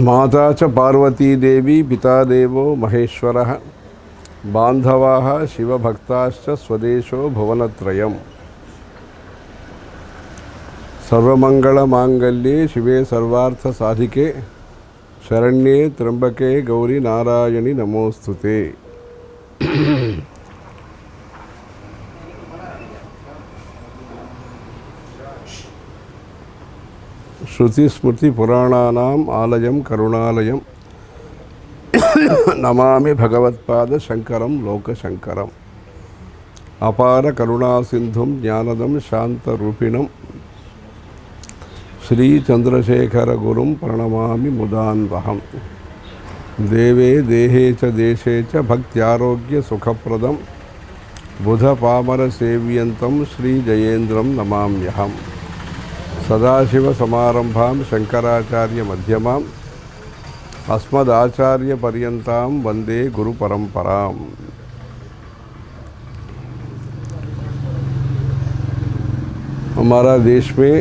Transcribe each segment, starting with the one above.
माता च पार्वती देवी पिता देवो महेश्वरः बान्धवाः शिवभक्ताश्च स्वदेशो भुवनत्रयम्। सर्वमंगलमांगल्ये शिवे सर्वार्थसाधिके शरण्ये त्र्यंबके गौरी नारायणी नमोस्तुते। श्रुति स्मृति पुराणानाम् आलयं करुणालयं नमामि भगवत्पाद शंकरं लोकशंकरम्। अपार करुणा सिंधुं ज्ञानदं शांतरूपिणं श्री चंद्रशेखर गुरुं प्रणमामि मुदान्वहं। देवे देहे च देशे च भक्त्यारोग्य सुखप्रदं बुध पामर सेव्यन्तं श्री जयेन्द्रं नमाम्यहम्। सदाशिव समारंभां शंकराचार्य मध्यमाम् अस्मदाचार्य पर्यन्तां वंदे गुरु परंपराम्। हमारा देश में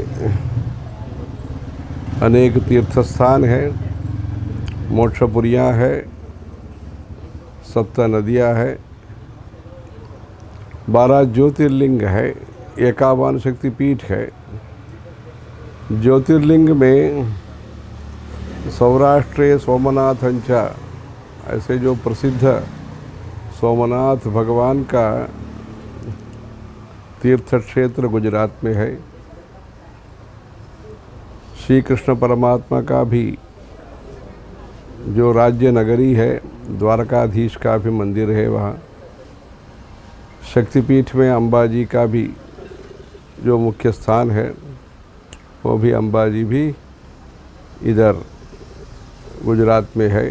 अनेक तीर्थस्थान हैं, मोक्षपुरियाँ हैं, 7 नदियाँ हैं, 12 ज्योतिर्लिंग है, 51 शक्तिपीठ है। ज्योतिर्लिंग में सौराष्ट्रे सोमनाथंच, ऐसे जो प्रसिद्ध सोमनाथ भगवान का तीर्थ क्षेत्र गुजरात में है। श्री कृष्ण परमात्मा का भी जो राज्य नगरी है, द्वारकाधीश का भी मंदिर है वहाँ। शक्तिपीठ में अंबाजी का भी जो मुख्य स्थान है, वो भी अंबाजी भी इधर गुजरात में है।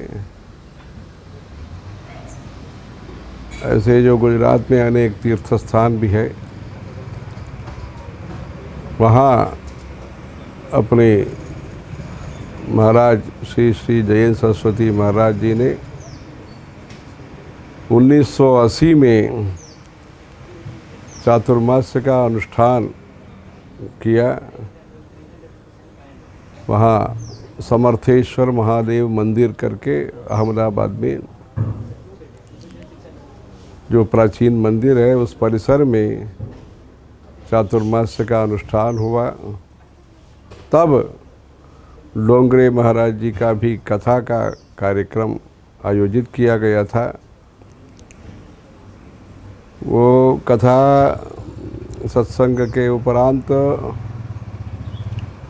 ऐसे जो गुजरात में अनेक तीर्थ स्थान भी है, वहाँ अपने महाराज श्री श्री जयेंद्र सरस्वती महाराज जी ने 1980 में चातुर्मास्य का अनुष्ठान किया। वहाँ समर्थेश्वर महादेव मंदिर करके अहमदाबाद में जो प्राचीन मंदिर है, उस परिसर में चातुर्मास्य का अनुष्ठान हुआ। तब डोंगरे महाराज जी का भी कथा का कार्यक्रम आयोजित किया गया था। वो कथा सत्संग के उपरांत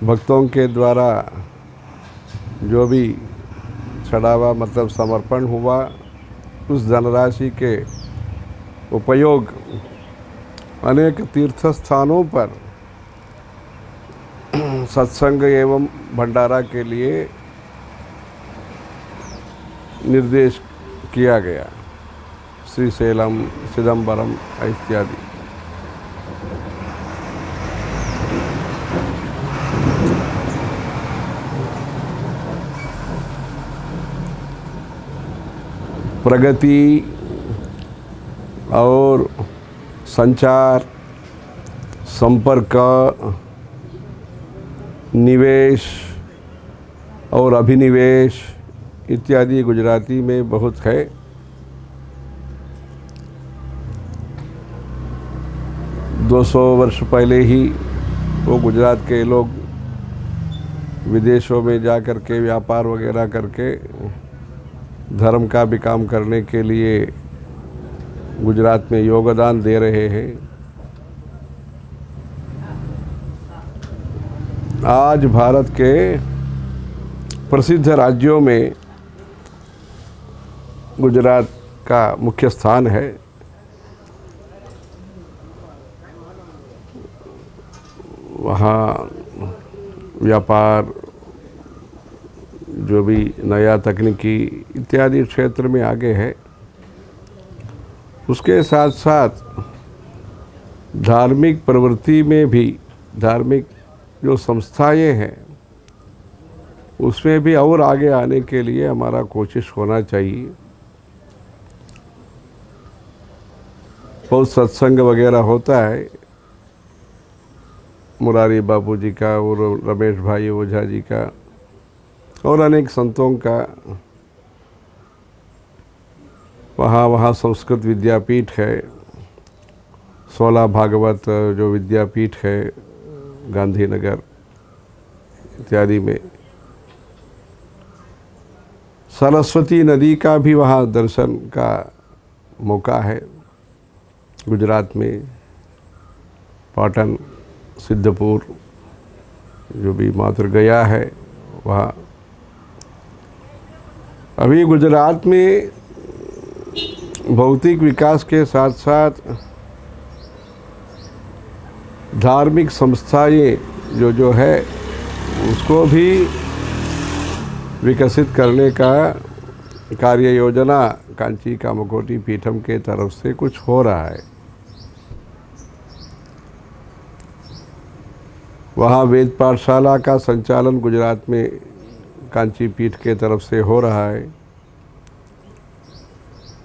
भक्तों के द्वारा जो भी चढ़ावा मतलब समर्पण हुआ, उस धनराशि के उपयोग अनेक तीर्थ स्थानों पर सत्संग एवं भंडारा के लिए निर्देश किया गया। श्रीशैलम, चिदम्बरम इत्यादि। प्रगति और संचार, संपर्क, निवेश और अभिनिवेश इत्यादि गुजराती में बहुत है। दो 200 वर्ष पहले ही वो गुजरात के लोग विदेशों में जा कर के व्यापार वगैरह करके धर्म का भी काम करने के लिए गुजरात में योगदान दे रहे हैं। आज भारत के प्रसिद्ध राज्यों में गुजरात का मुख्य स्थान है। वहाँ व्यापार, जो भी नया तकनीकी इत्यादि क्षेत्र में आगे है। उसके साथ साथ धार्मिक प्रवृत्ति में भी, धार्मिक जो संस्थाएं हैं, उसमें भी और आगे आने के लिए हमारा कोशिश होना चाहिए। बहुत सत्संग वगैरह होता है। मुरारी बापू जी का और रमेश भाई ओझा जी का और अनेक संतों का वहाँ संस्कृत विद्यापीठ है, 16 भागवत जो विद्यापीठ है गांधीनगर इत्यादि में। सरस्वती नदी का भी वहाँ दर्शन का मौका है। गुजरात में पाटन, सिद्धपुर जो भी मात्र गया है वहाँ। अभी गुजरात में भौतिक विकास के साथ साथ धार्मिक संस्थाएं जो है उसको भी विकसित करने का कार्य योजना कांची कामकोटी पीठम के तरफ से कुछ हो रहा है। वहाँ वेद पाठशाला का संचालन गुजरात में कांची पीठ के तरफ से हो रहा है।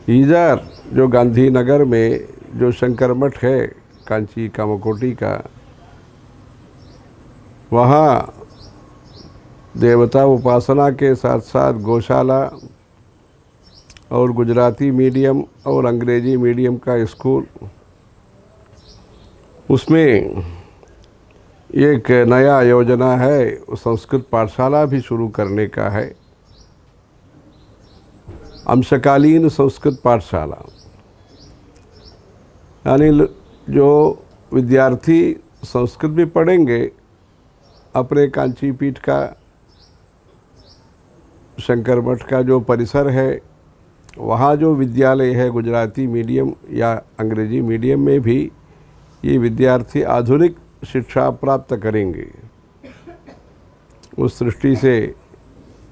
इधर जो गांधीनगर में जो शंकर मठ है कांची कामकोटी का, वहाँ देवता उपासना के साथ साथ गौशाला और गुजराती मीडियम और अंग्रेजी मीडियम का स्कूल, उसमें एक नया योजना है, संस्कृत पाठशाला भी शुरू करने का है। अंशकालीन संस्कृत पाठशाला, यानी जो विद्यार्थी संस्कृत भी पढ़ेंगे अपने कांची पीठ का शंकर मठ का जो परिसर है, वहाँ जो विद्यालय है गुजराती मीडियम या अंग्रेजी मीडियम में भी ये विद्यार्थी आधुनिक शिक्षा प्राप्त करेंगे। उस दृष्टि से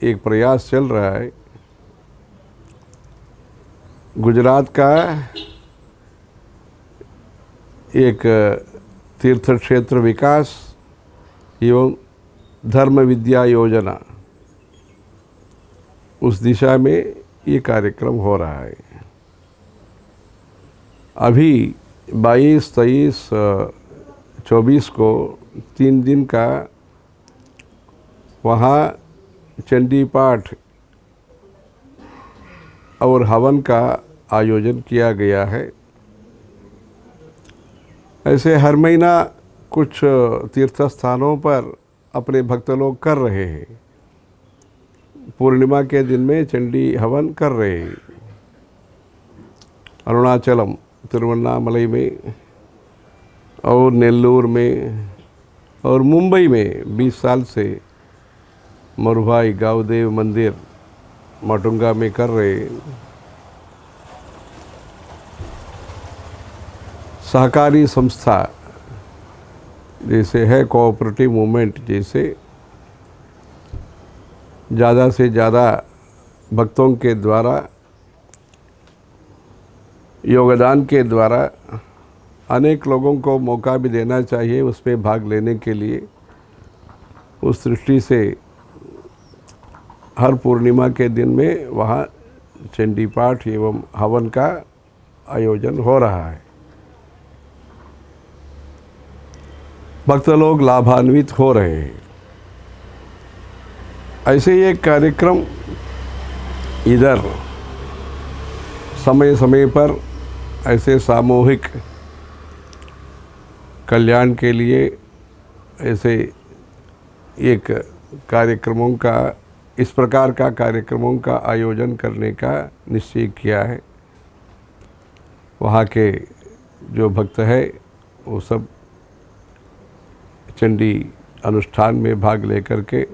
एक प्रयास चल रहा है। गुजरात का एक तीर्थ क्षेत्र विकास एवं धर्म विद्या योजना, उस दिशा में ये कार्यक्रम हो रहा है। अभी 22, 23, 24 को 3 दिन का वहाँ चंडी पाठ और हवन का आयोजन किया गया है। ऐसे हर महीना कुछ तीर्थ स्थानों पर अपने भक्त लोग कर रहे हैं। पूर्णिमा के दिन में चंडी हवन कर रहे हैं। अरुणाचलम, तिरुवन्नामलई में और नेल्लूर में और मुंबई में 20 साल से मरुभाई गावदेव मंदिर माटुंगा में कर रहे हैं। सहकारी संस्था जैसे है, कोऑपरेटिव मूवमेंट जैसे, ज़्यादा से ज़्यादा भक्तों के द्वारा योगदान के द्वारा अनेक लोगों को मौका भी देना चाहिए उसमें भाग लेने के लिए। उस दृष्टि से हर पूर्णिमा के दिन में वहाँ चंडी पाठ एवं हवन का आयोजन हो रहा है। भक्त लोग लाभान्वित हो रहे हैं। ऐसे ही एक कार्यक्रम इधर समय समय पर ऐसे सामूहिक कल्याण के लिए ऐसे एक कार्यक्रमों का, इस प्रकार का कार्यक्रमों का आयोजन करने का निश्चय किया है। वहाँ के जो भक्त है वो सब चंडी अनुष्ठान में भाग लेकर के,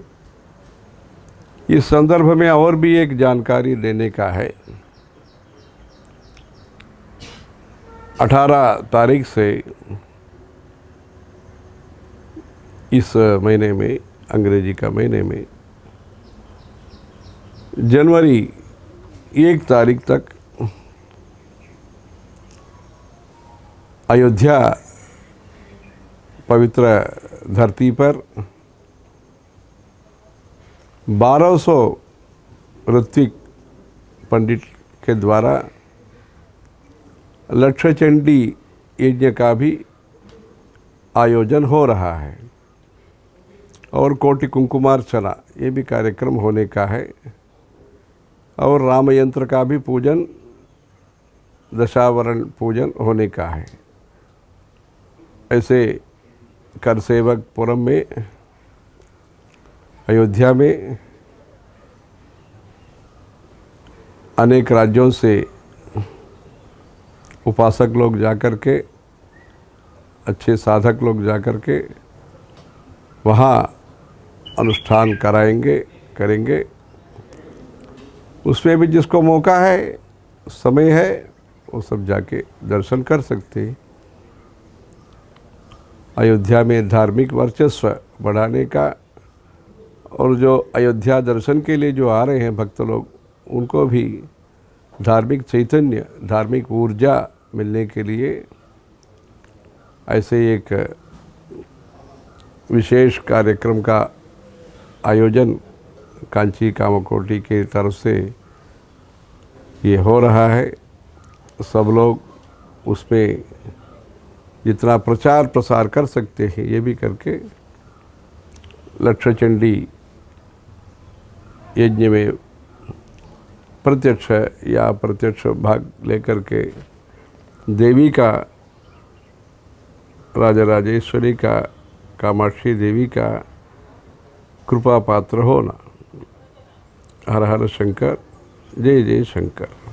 इस संदर्भ में और भी एक जानकारी देने का है। 18 तारीख से इस महीने में, अंग्रेजी का महीने में, जनवरी 1 तारीख तक अयोध्या पवित्र धरती पर 1200 ऋत्विक पंडित के द्वारा लक्ष्य चंडी यज्ञ का भी आयोजन हो रहा है। और कोटि कुंकुमार्चना ये भी कार्यक्रम होने का है। और राम यंत्र का भी पूजन, दशावरण पूजन होने का है। ऐसे करसेवकपुरम में, अयोध्या में अनेक राज्यों से उपासक लोग जाकर के, अच्छे साधक लोग जाकर के वहाँ अनुष्ठान कराएंगे, करेंगे। उसमें भी जिसको मौका है, समय है, वो सब जाके दर्शन कर सकते हैं। अयोध्या में धार्मिक वर्चस्व बढ़ाने का, और जो अयोध्या दर्शन के लिए जो आ रहे हैं भक्त लोग, उनको भी धार्मिक चैतन्य, धार्मिक ऊर्जा मिलने के लिए ऐसे एक विशेष कार्यक्रम का आयोजन कांची कामकोटि की तरफ से ये हो रहा है। सब लोग उसमें जितना प्रचार प्रसार कर सकते हैं ये भी करके लक्षचंडी यज्ञ में प्रत्यक्ष या अप्रत्यक्ष भाग लेकर के देवी का, राजा राजेश्वरी का, कामाक्षी देवी का कृपा पात्र होना। हर हर शंकर, जय जय शंकर।